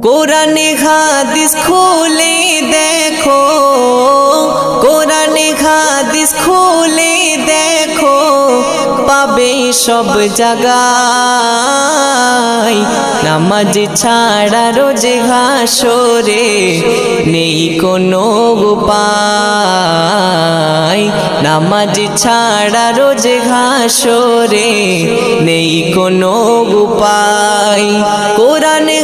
কোরআনে হাদিস খুলে দেখো, কোরআনে হাদিস খুলে দেখো, পাবে সব জায়গায়। নামাজ ছাড়া রোজে হাসরে নেই কোনো উপায়। নামাজ ছাড়া রোজে হাসরে নেই কোনো উপায়। কোরআনে